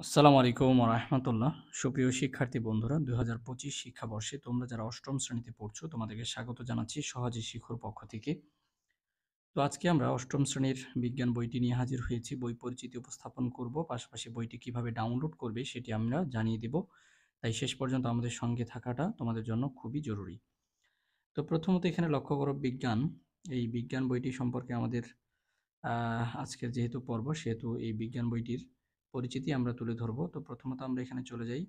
আসসালামু আলাইকুম ওয়া রাহমাতুল্লাহ। সুপ্রিয় শিক্ষার্থী বন্ধুরা, ২০২৫ শিক্ষাবর্ষে তোমরা যারা অষ্টম শ্রেণীতে পড়ছো তোমাদেরকে স্বাগত জানাচ্ছি সহজে শিখুর পক্ষ থেকে। তো আজকে আমরা অষ্টম শ্রেণীর বিজ্ঞান বইটি নিয়ে হাজির হয়েছি। বই পরিচিতি উপস্থাপন করব, পাশাপাশি বইটি কিভাবে ডাউনলোড করবে সেটি আমরা জানিয়ে দেব। তাই শেষ পর্যন্ত আমাদের সঙ্গে থাকাটা তোমাদের জন্য খুবই জরুরি। তো প্রথমত এখানে লক্ষ্য করো বিজ্ঞান। এই বিজ্ঞান বইটি সম্পর্কে আমাদের আজকের যেহেতু পর্ব সেহেতু এই বিজ্ঞান বইটির পরিচিতি আমরা তুলে ধরব। তো প্রথমত আমরা এখানে চলে যাই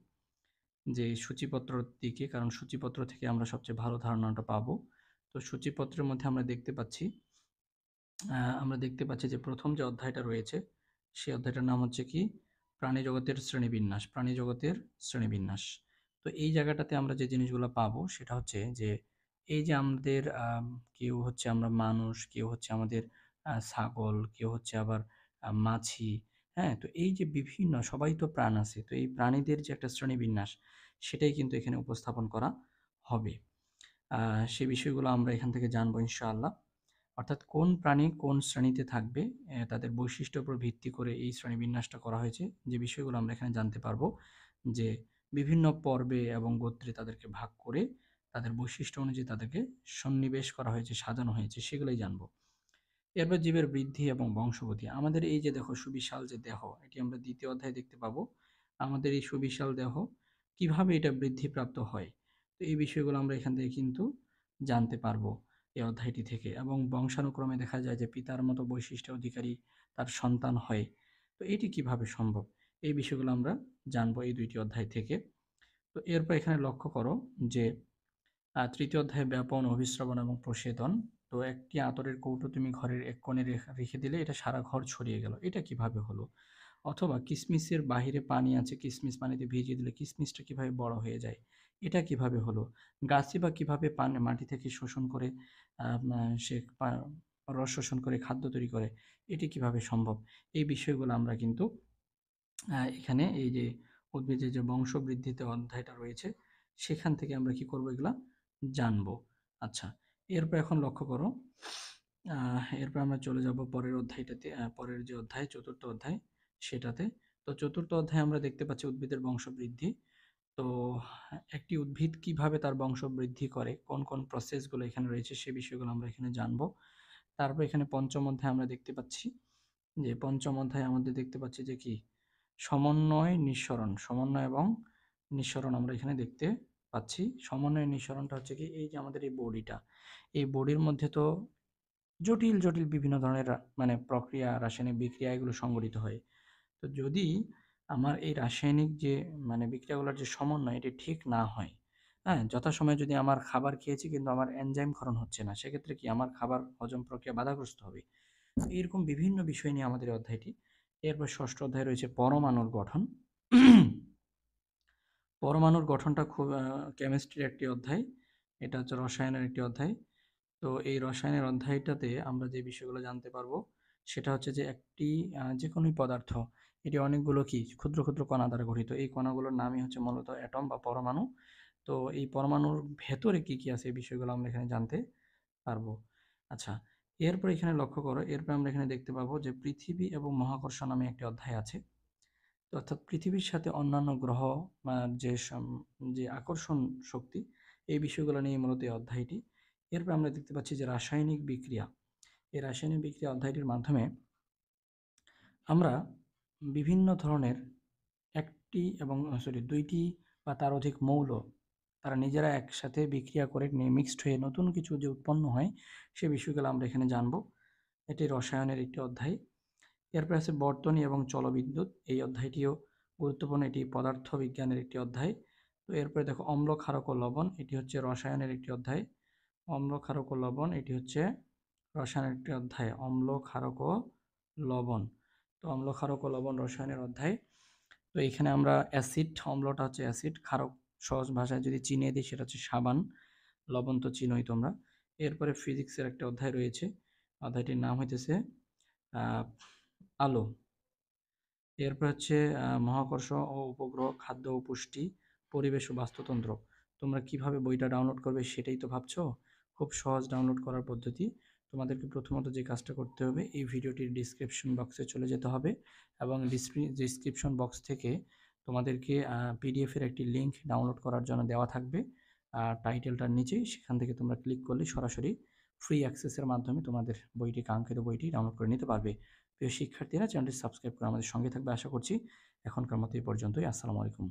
যে সূচিপত্রর দিকে, কারণ সূচিপত্র থেকে আমরা সবচেয়ে ভালো ধারণাটা পাবো। তো সূচিপত্রের মধ্যে আমরা দেখতে পাচ্ছি যে প্রথম যে অধ্যায়টা রয়েছে সেই অধ্যায়টার নাম হচ্ছে কি প্রাণী জগতের শ্রেণীবিন্যাস। প্রাণী জগতের শ্রেণীবিন্যাস। তো এই জায়গাটাতে আমরা যে জিনিসগুলো পাবো সেটা হচ্ছে যে এই যে আমাদের কেউ হচ্ছে আমরা মানুষ, কেউ হচ্ছে আমাদের ছাগল, কেউ হচ্ছে আবার মাছি। হ্যাঁ, তো এই যে বিভিন্ন সবাই তো প্রাণ আছে, তো এই প্রাণীদের যে একটা শ্রেণীবিন্যাস সেটাই কিন্তু এখানে উপস্থাপন করা হবে। সে বিষয়গুলো আমরা এখান থেকে জানবো ইনশাআল্লাহ। অর্থাৎ কোন প্রাণী কোন শ্রেণীতে থাকবে, তাদের বৈশিষ্ট্যের উপর ভিত্তি করে এই শ্রেণীবিন্যাসটা করা হয়েছে। যে বিষয়গুলো আমরা এখানে জানতে পারবো যে বিভিন্ন পর্বে এবং গোত্রে তাদেরকে ভাগ করে তাদের বৈশিষ্ট্য অনুযায়ী তাদেরকে সন্নিবেশ করা হয়েছে, সাজানো হয়েছে, সেগুলোই জানবো। এরপর জীবের বৃদ্ধি এবং বংশগতি। আমাদের এই যে দেখো সুবিশাল যে দেহ, এটি আমরা দ্বিতীয় অধ্যায়ে দেখতে পাবো। আমাদের এই সুবিশাল দেহ কিভাবে এটা বৃদ্ধিপ্রাপ্ত হয়, তো এই বিষয়গুলো আমরা এখান থেকে কিন্তু জানতে পারবো এই অধ্যায়টি থেকে। এবং বংশানুক্রমে দেখা যায় যে পিতার মতো বৈশিষ্ট্য অধিকারী তার সন্তান হয়। তো এটি কিভাবে সম্ভব, এই বিষয়গুলো আমরা জানবো এই দুইটি অধ্যায় থেকে। তো এরপর এখানে লক্ষ্য করো যে তৃতীয় অধ্যায়ে ব্যাপন, অভিস্রবণ এবং প্রসেদন। তো একটি আতরের কৌটো তুমি ঘরের এক কোণে রেখে দিলে এটা সারা ঘর ছড়িয়ে গেল, এটা কিভাবে হলো? অথবা কিসমিসের বাহিরে পানি আছে, কিসমিস পানিতে ভিজিয়ে দিলে কিসমিসটা কিভাবে বড় হয়ে যায়, এটা কিভাবে হলো? গাছই বা কিভাবে পানি মাটি থেকে শোষণ করে সে রস শোষণ করে খাদ্য তৈরি করে, এটি কিভাবে সম্ভব? এই বিষয়গুলো আমরা কিন্তু এখানে এই যে উদ্ভিদের যে বংশবৃদ্ধিতে অধ্যায়টা রয়েছে সেখান থেকে আমরা কি করব, এগুলা জানবো। আচ্ছা, এরপর এখন লক্ষ্য করো, এরপর আমরা চলে যাব পরের অধ্যায়টাতে, পরের যে অধ্যায় চতুর্থ অধ্যায় সেটাতে। তো চতুর্থ অধ্যায়ে আমরা দেখতে পাচ্ছি উদ্ভিদের বংশবৃদ্ধি। তো একটি উদ্ভিদ কিভাবে তার বংশবৃদ্ধি করে, কোন কোন প্রসেসগুলো এখানে রয়েছে সে বিষয়গুলো আমরা এখানে জানবো। তারপর এখানে পঞ্চম অধ্যায়ে আমরা দেখতে পাচ্ছি যে পঞ্চম অধ্যায়ে আমাদের দেখতে পাচ্ছি যে কি সমন্বয় নিঃসরণ, সমন্বয় এবং নিঃসরণ আমরা এখানে দেখতে পাচ্ছি। সমন্বয় নিঃসরণটা হচ্ছে কি এই যে আমাদের এই বডিটা, এই বডির মধ্যে তো জটিল জটিল বিভিন্ন ধরনের মানে প্রক্রিয়া, রাসায়নিক বিক্রিয়া এগুলো সংঘটিত হয়। তো যদি আমার এই রাসায়নিক যে মানে বিক্রিয়াগুলোর যে সমন্বয় এটি ঠিক না হয়, হ্যাঁ, যথাসময়ে যদি আমার খাবার খেয়েছি কিন্তু আমার এনজাইম ক্ষরণ হচ্ছে না, সেক্ষেত্রে কি আমার খাবার হজম প্রক্রিয়া বাধাগ্রস্ত হবে। তো এরকম বিভিন্ন বিষয় নিয়ে আমাদের এই অধ্যায়টি। এরপর ষষ্ঠ অধ্যায় রয়েছে পরমাণুর গঠন। পরমাণুর গঠনটা খুব কেমিস্ট্রির একটি অধ্যায়, এটা হচ্ছে রসায়নের একটি অধ্যায়। তো এই রসায়নের অধ্যায়টাতে আমরা যে বিষয়গুলো জানতে পারবো সেটা হচ্ছে যে একটি যে কোনো পদার্থ, এটি অনেকগুলো কি ক্ষুদ্র ক্ষুদ্র কণা দ্বারা গঠিত। এই কণাগুলোর নামই হচ্ছে মূলত অ্যাটম বা পরমাণু। তো এই পরমাণুর ভেতরে কি কি আছে এই বিষয়গুলো আমরা এখানে জানতে পারবো। আচ্ছা, এরপর এখানে লক্ষ্য করো, এরপর আমরা এখানে দেখতে পাবো যে পৃথিবী এবং মহাকর্ষ নামে একটি অধ্যায় আছে। তো অর্থাৎ পৃথিবীর সাথে অন্যান্য গ্রহ যে আকর্ষণ শক্তি, এই বিষয়গুলো নিয়ে মূলত এই অধ্যায়টি। এরপর আমরা দেখতে পাচ্ছি যে রাসায়নিক বিক্রিয়া। এই রাসায়নিক বিক্রিয়া অধ্যায়টির মাধ্যমে আমরা বিভিন্ন ধরনের একটি এবং দুইটি বা তার অধিক মৌল তারা নিজেরা একসাথে বিক্রিয়া করে মিক্সড হয়ে নতুন কিছু যে উৎপন্ন হয় সে বিষয়গুলো আমরা এখানে জানব। এটি রসায়নের একটি অধ্যায়। এরপর আছে বর্তনী এবং জলবিদ্যুৎ, এই অধ্যায়টিও গুরুত্বপূর্ণ, এটি পদার্থ বিজ্ঞানের একটি অধ্যায়। তো এরপরে দেখো অম্ল, ক্ষারক ও লবণ, এটি হচ্ছে রসায়নের একটি অধ্যায়। অম্ল, ক্ষারক ও লবণ এটি হচ্ছে রসায়নের একটি অধ্যায়, অম্ল, ক্ষারক ও লবণ। তো অম্ল, ক্ষারক ও লবণ রসায়নের অধ্যায়। তো এখানে আমরা অ্যাসিড, অম্লটা হচ্ছে অ্যাসিড, ক্ষারক সহজ ভাষায় যদি চিনিয়ে দিই সেটা হচ্ছে সাবান, লবণ তো চিনোই তোমরা। এরপরে ফিজিক্সের একটা অধ্যায় রয়েছে, অধ্যায়টির নাম হইতেছে আলো। এরপর হচ্ছে মহাকর্ষ ও উপগ্রহ, খাদ্য ও পুষ্টি, পরিবেশ ও বাস্তুতন্ত্র। তোমরা কিভাবে বইটা ডাউনলোড করবে সেটাই তো ভাবছো। খুব সহজ ডাউনলোড করার পদ্ধতি। তোমাদেরকে প্রথমত যে কাজটা করতে হবে, এই ভিডিওটির ডিসক্রিপশন বক্সে চলে যেতে হবে এবং ডিসক্রিপশন বক্স থেকে তোমাদেরকে পিডিএফের একটি লিঙ্ক ডাউনলোড করার জন্য দেওয়া থাকবে টাইটেলটার নিচেই। সেখান থেকে তোমরা ক্লিক করলে সরাসরি ফ্রি অ্যাক্সেসের মাধ্যমে তোমাদের বইটি, কাঙ্ক্ষিত বইটি ডাউনলোড করে নিতে পারবে। প্রিয় শিক্ষার্থীরা, চ্যানেলটি সাবস্ক্রাইব করে আমাদের সঙ্গে থাকবে আশা করছি। এখনকার মতো এই পর্যন্তই। আসসালামু আলাইকুম।